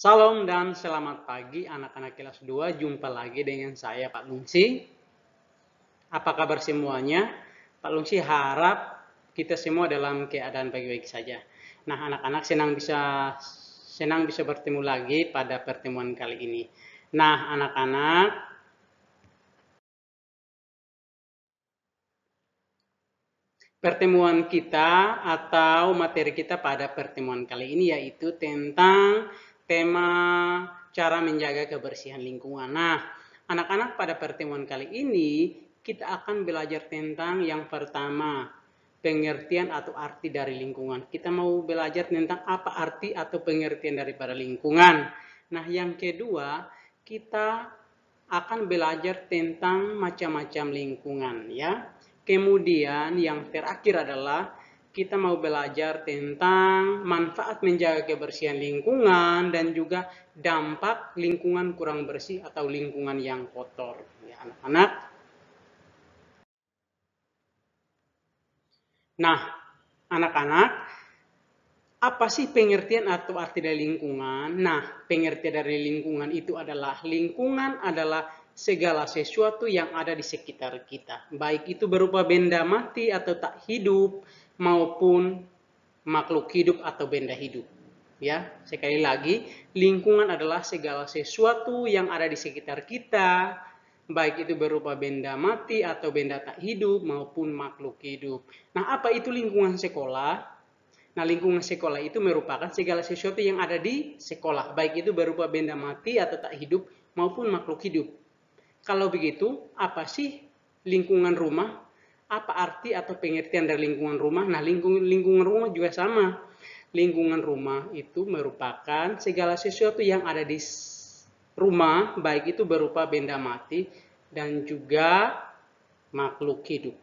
Salam dan selamat pagi anak-anak kelas 2. Jumpa lagi dengan saya Pak Lungsi. Apa kabar semuanya? Pak Lungsi harap kita semua dalam keadaan baik-baik saja. Nah, anak-anak senang bisa bertemu lagi pada pertemuan kali ini. Nah, anak-anak, pertemuan kita atau materi kita pada pertemuan kali ini yaitu tentang tema cara menjaga kebersihan lingkungan. Nah, anak-anak, pada pertemuan kali ini kita akan belajar tentang yang pertama, pengertian atau arti dari lingkungan. Kita mau belajar tentang apa arti atau pengertian daripada lingkungan. Nah, yang kedua, kita akan belajar tentang macam-macam lingkungan, ya. Kemudian yang terakhir adalah kita mau belajar tentang manfaat menjaga kebersihan lingkungan dan juga dampak lingkungan kurang bersih atau lingkungan yang kotor, ya anak-anak. Nah, anak-anak, apa sih pengertian atau arti dari lingkungan? Nah, pengertian dari lingkungan itu adalah lingkungan adalah segala sesuatu yang ada di sekitar kita. Baik itu berupa benda mati atau tak hidup maupun makhluk hidup atau benda hidup. Ya, sekali lagi, lingkungan adalah segala sesuatu yang ada di sekitar kita, baik itu berupa benda mati atau benda tak hidup maupun makhluk hidup. Nah, apa itu lingkungan sekolah? Nah, lingkungan sekolah itu merupakan segala sesuatu yang ada di sekolah, baik itu berupa benda mati atau tak hidup maupun makhluk hidup. Kalau begitu, apa sih lingkungan rumah? Apa arti atau pengertian dari lingkungan rumah? Nah, lingkungan rumah juga sama. Lingkungan rumah itu merupakan segala sesuatu yang ada di rumah, baik itu berupa benda mati dan juga makhluk hidup.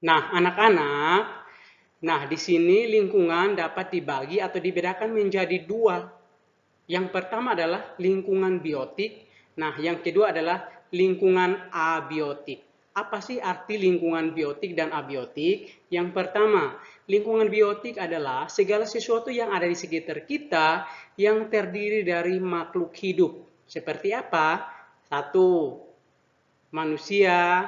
Nah, anak-anak, di sini lingkungan dapat dibagi atau dibedakan menjadi dua. Yang pertama adalah lingkungan biotik, nah yang kedua adalah lingkungan abiotik. Apa sih arti lingkungan biotik dan abiotik? Yang pertama, lingkungan biotik adalah segala sesuatu yang ada di sekitar kita yang terdiri dari makhluk hidup. Seperti apa? Satu, manusia,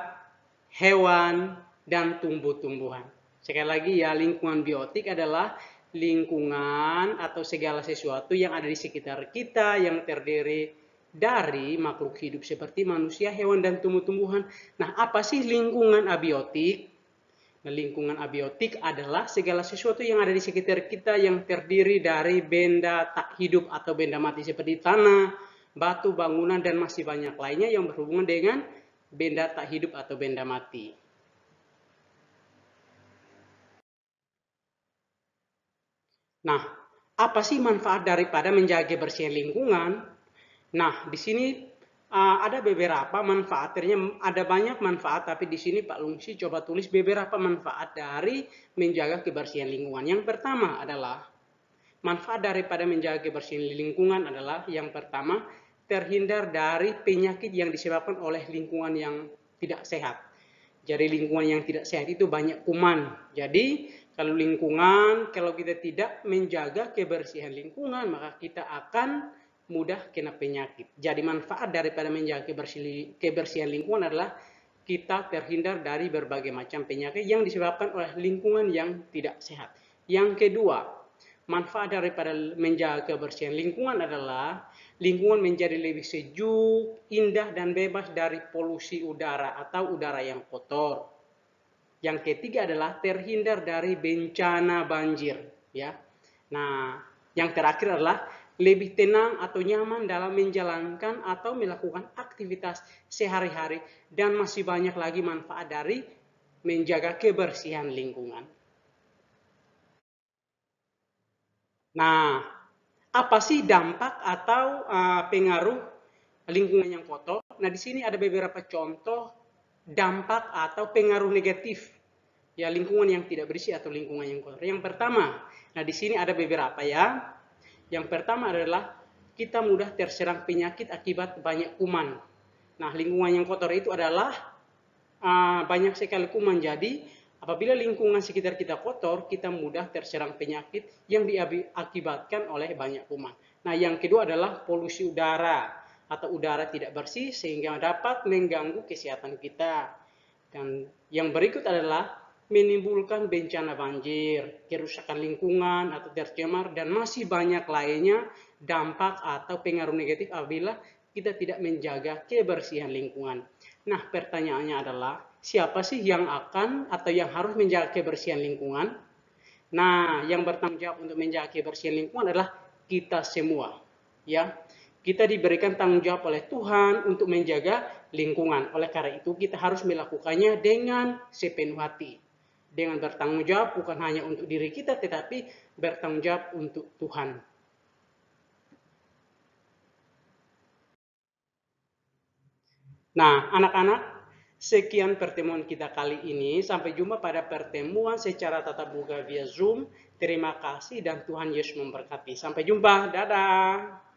hewan, dan tumbuh-tumbuhan. Sekali lagi ya, lingkungan biotik adalah lingkungan atau segala sesuatu yang ada di sekitar kita yang terdiri dari makhluk hidup seperti manusia, hewan, dan tumbuh-tumbuhan. Nah, apa sih lingkungan abiotik? Nah, lingkungan abiotik adalah segala sesuatu yang ada di sekitar kita yang terdiri dari benda tak hidup atau benda mati seperti tanah, batu, bangunan, dan masih banyak lainnya yang berhubungan dengan benda tak hidup atau benda mati. Nah, apa sih manfaat daripada menjaga kebersihan lingkungan? Nah, di sini ada beberapa manfaat. Ternyata ada banyak manfaat, tapi di sini Pak Lungsi coba tulis beberapa manfaat dari menjaga kebersihan lingkungan. Yang pertama adalah manfaat daripada menjaga kebersihan lingkungan adalah yang pertama, terhindar dari penyakit yang disebabkan oleh lingkungan yang tidak sehat. Jadi lingkungan yang tidak sehat itu banyak kuman. Jadi kalau kita tidak menjaga kebersihan lingkungan, maka kita akan mudah kena penyakit. Jadi manfaat daripada menjaga kebersihan lingkungan adalah kita terhindar dari berbagai macam penyakit yang disebabkan oleh lingkungan yang tidak sehat. Yang kedua, manfaat daripada menjaga kebersihan lingkungan adalah lingkungan menjadi lebih sejuk, indah, dan bebas dari polusi udara atau udara yang kotor. Yang ketiga adalah terhindar dari bencana banjir, ya. Nah, yang terakhir adalah lebih tenang atau nyaman dalam menjalankan atau melakukan aktivitas sehari-hari, dan masih banyak lagi manfaat dari menjaga kebersihan lingkungan. Nah, apa sih dampak atau pengaruh lingkungan yang kotor? Nah, di sini ada beberapa contoh dampak atau pengaruh negatif ya lingkungan yang tidak bersih atau lingkungan yang kotor. Yang pertama, nah di sini ada beberapa ya. Yang pertama adalah kita mudah terserang penyakit akibat banyak kuman. Nah, lingkungan yang kotor itu adalah banyak sekali kuman. Jadi Apabila lingkungan sekitar kita kotor, kita mudah terserang penyakit yang diakibatkan oleh banyak kuman. Nah, yang kedua adalah polusi udara atau udara tidak bersih sehingga dapat mengganggu kesehatan kita. Dan yang berikut adalah menimbulkan bencana banjir, kerusakan lingkungan atau tercemar, dan masih banyak lainnya dampak atau pengaruh negatif apabila kita tidak menjaga kebersihan lingkungan. Nah, pertanyaannya adalah, siapa sih yang akan atau yang harus menjaga kebersihan lingkungan? Nah, yang bertanggung jawab untuk menjaga kebersihan lingkungan adalah kita semua. Ya, kita diberikan tanggung jawab oleh Tuhan untuk menjaga lingkungan. Oleh karena itu, kita harus melakukannya dengan sepenuh hati. Dengan bertanggung jawab bukan hanya untuk diri kita, tetapi bertanggung jawab untuk Tuhan. Nah, anak-anak, sekian pertemuan kita kali ini. Sampai jumpa pada pertemuan secara tatap muka via Zoom. Terima kasih dan Tuhan Yesus memberkati. Sampai jumpa. Dadah.